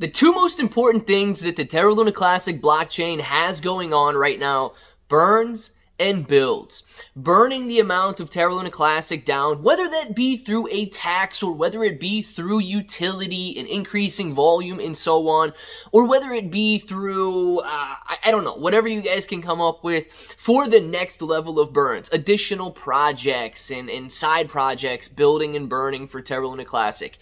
The two most important things that the Terra Luna Classic blockchain has going on right now: burns and builds. Burning the amount of Terra Luna Classic down, whether that be through a tax or whether it be through utility and increasing volume and so on, or whether it be through, I don't know, whatever you guys can come up with for the next level of burns, additional projects and side projects, building and burning for Terra Luna Classic.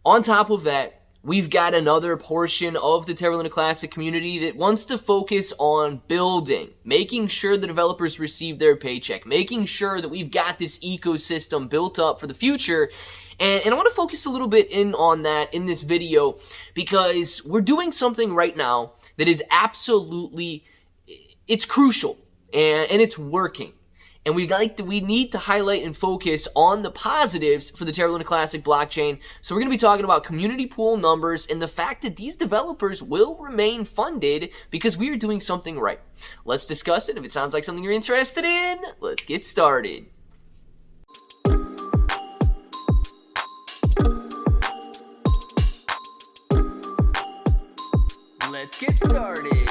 On top of that, we've got another portion of the Terra Luna Classic community that wants to focus on building, making sure the developers receive their paycheck, making sure that we've got this ecosystem built up for the future. And I want to focus a little bit in on that in this video because we're doing something right now that is absolutely, it's crucial and it's working. And we need to highlight and focus on the positives for the Terra Luna Classic blockchain. So we're going to be talking about community pool numbers and the fact that these developers will remain funded because we are doing something right. Let's discuss it. If it sounds like something you're interested in, let's get started. Let's get started.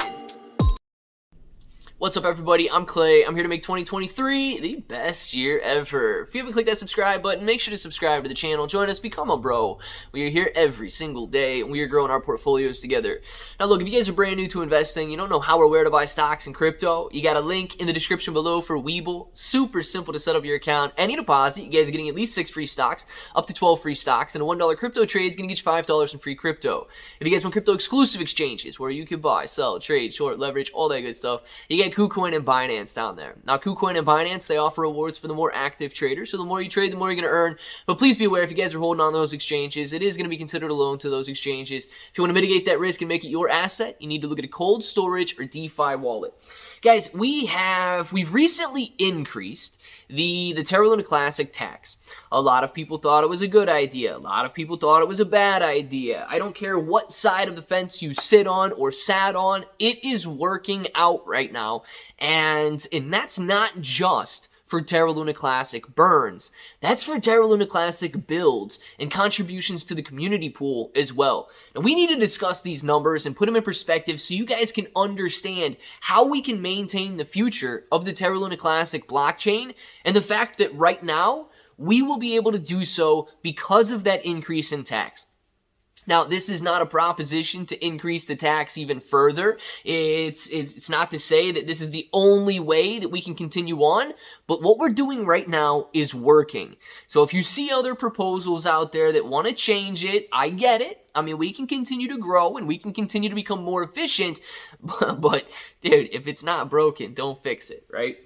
What's up, everybody? I'm Clay. I'm here to make 2023 the best year ever. If you haven't clicked that subscribe button, make sure to subscribe to the channel. Join us, become a bro. We are here every single day, and we are growing our portfolios together. Now, look, if you guys are brand new to investing, you don't know how or where to buy stocks and crypto, you got a link in the description below for Webull. Super simple to set up your account. Any deposit, you guys are getting at least 6 free stocks, up to 12 free stocks, and a $1 crypto trade is going to get you $5 in free crypto. If you guys want crypto exclusive exchanges where you can buy, sell, trade, short, leverage, all that good stuff, you get KuCoin and Binance down there. Now, KuCoin and Binance, they offer rewards for the more active traders, so the more you trade, the more you're going to earn. But please be aware, if you guys are holding on those exchanges, it is going to be considered a loan to those exchanges. If you want to mitigate that risk and make it your asset, you need to look at a cold storage or DeFi wallet. Guys, we've recently increased the Terra Luna Classic tax. A lot of people thought it was a good idea. A lot of people thought it was a bad idea. I don't care what side of the fence you sit on or sat on, it is working out right now. And that's not just for Terra Luna Classic burns. That's for Terra Luna Classic builds and contributions to the community pool as well. Now, we need to discuss these numbers and put them in perspective so you guys can understand how we can maintain the future of the Terra Luna Classic blockchain and the fact that right now we will be able to do so because of that increase in tax. Now, this is not a proposition to increase the tax even further. It's not to say that this is the only way that we can continue on, but what we're doing right now is working. So if you see other proposals out there that want to change it, I get it. I mean, we can continue to grow and we can continue to become more efficient, but dude, if it's not broken, don't fix it, right?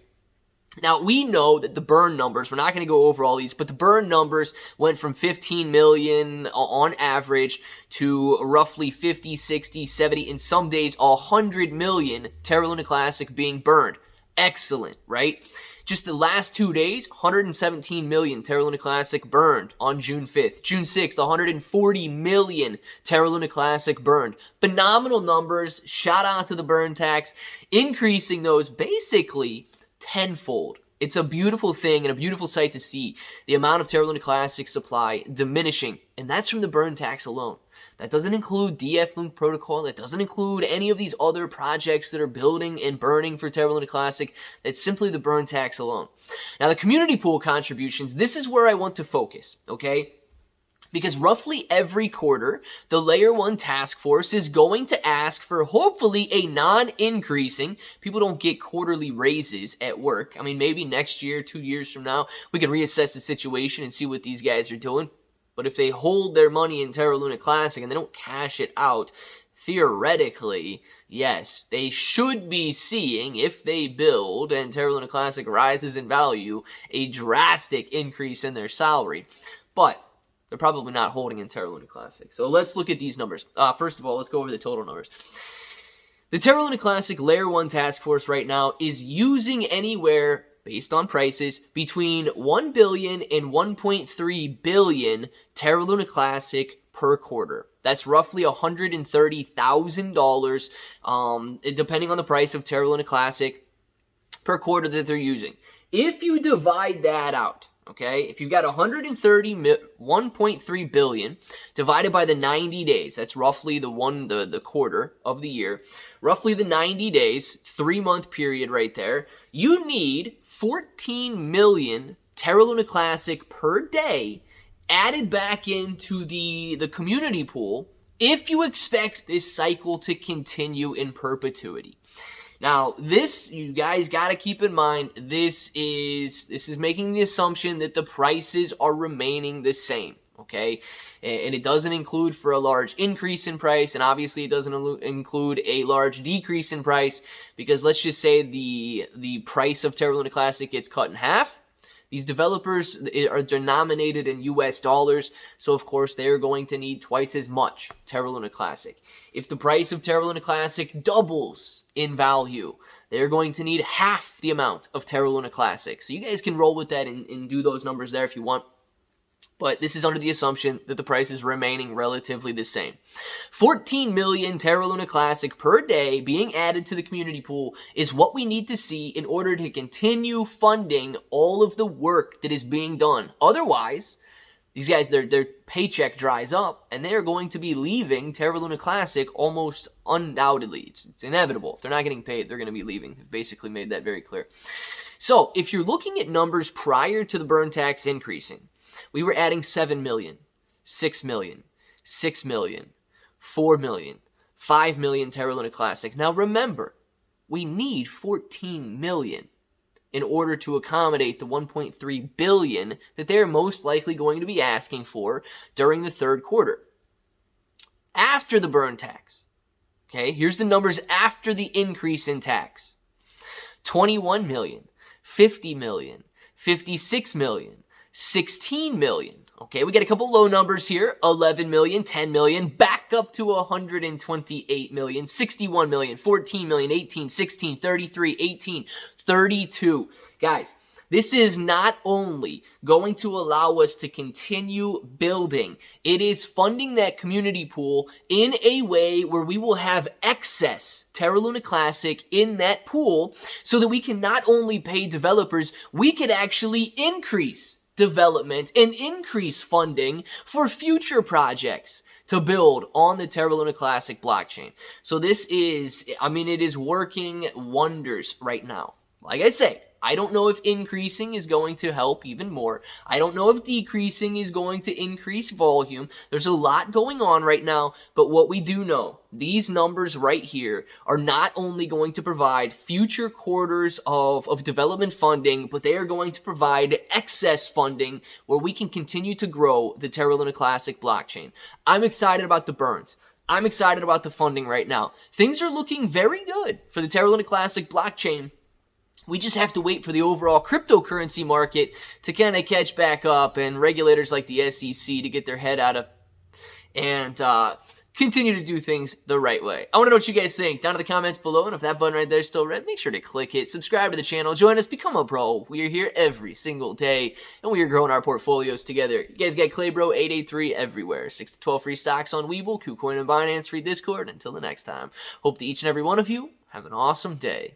Now, we know that the burn numbers, we're not going to go over all these, but the burn numbers went from 15 million on average to roughly 50, 60, 70, and some days 100 million Terra Luna Classic being burned. Excellent, right? Just the last 2 days, 117 million Terra Luna Classic burned on June 5th. June 6th, 140 million Terra Luna Classic burned. Phenomenal numbers. Shout out to the burn tax, increasing those basically tenfold. It's a beautiful thing and a beautiful sight to see the amount of Terra Luna Classic supply diminishing, and that's from the burn tax alone. That doesn't include LUNC protocol. That doesn't include any of these other projects that are building and burning for Terra Luna Classic. That's simply the burn tax alone. Now, the community pool contributions, this is where I want to focus, okay? Because roughly every quarter, the Layer 1 task force is going to ask for hopefully a non-increasing. People don't get quarterly raises at work. I mean, maybe next year, 2 years from now, we can reassess the situation and see what these guys are doing. But if they hold their money in Terra Luna Classic and they don't cash it out, theoretically, yes, they should be seeing, if they build and Terra Luna Classic rises in value, a drastic increase in their salary. But they're probably not holding in Terra Luna Classic. So let's look at these numbers. First of all, let's go over the total numbers. The Terra Luna Classic Layer 1 task force right now is using anywhere, based on prices, between 1 billion and 1.3 billion Terra Luna Classic per quarter. That's roughly $130,000, depending on the price of Terra Luna Classic per quarter that they're using. If you divide that out, Okay, if you've got 1.3 billion divided by the 90 days, that's roughly the quarter of the year, roughly the 90 days, 3-month period right there. You need 14 million Terra Luna Classic per day added back into the community pool if you expect this cycle to continue in perpetuity. Now, this, you guys got to keep in mind, this is making the assumption that the prices are remaining the same, okay? And it doesn't include for a large increase in price, and obviously it doesn't include a large decrease in price, because let's just say the price of Terra Luna Classic gets cut in half. These developers are denominated in US dollars, so of course they're going to need twice as much Terra Luna Classic. If the price of Terra Luna Classic doubles in value, they're going to need half the amount of Terra Luna Classic. So you guys can roll with that and do those numbers there if you want. But this is under the assumption that the price is remaining relatively the same. 14 million Terra Luna Classic per day being added to the community pool is what we need to see in order to continue funding all of the work that is being done. Otherwise, these guys, their paycheck dries up, and they're going to be leaving Terra Luna Classic almost undoubtedly. It's inevitable. If they're not getting paid, they're going to be leaving. They've basically made that very clear. So, if you're looking at numbers prior to the burn tax increasing, we were adding 7 million, 6 million, 6 million, 4 million, 5 million Terra Luna Classic. Now remember, we need 14 million in order to accommodate the 1.3 billion that they're most likely going to be asking for during the third quarter. After the burn tax, okay, here's the numbers after the increase in tax. 21 million, 50 million, 56 million, 16 million. Okay, we got a couple low numbers here. 11 million, 10 million, back up to 128 million, 61 million, 14 million, 18, 16, 33, 18, 32. Guys, this is not only going to allow us to continue building, it is funding that community pool in a way where we will have excess Terra Luna Classic in that pool so that we can not only pay developers, we could actually increase development and increase funding for future projects to build on the Terra Luna Classic blockchain. So this is, I mean, it is working wonders right now. Like I say, I don't know if increasing is going to help even more. I don't know if decreasing is going to increase volume. There's a lot going on right now, but what we do know, these numbers right here are not only going to provide future quarters of development funding, but they are going to provide excess funding where we can continue to grow the Terra Luna Classic blockchain. I'm excited about the burns. I'm excited about the funding right now. Things are looking very good for the Terra Luna Classic blockchain. We just have to wait for the overall cryptocurrency market to kind of catch back up and regulators like the SEC to get their head out of and continue to do things the right way. I want to know what you guys think down in the comments below, and if that button right there is still red, make sure to click it, subscribe to the channel, join us, become a bro. We are here every single day, and we are growing our portfolios together. You guys got ClayBro 883 everywhere, 6 to 12 free stocks on Webull, KuCoin and Binance, free Discord. Until the next time, hope to each and every one of you have an awesome day.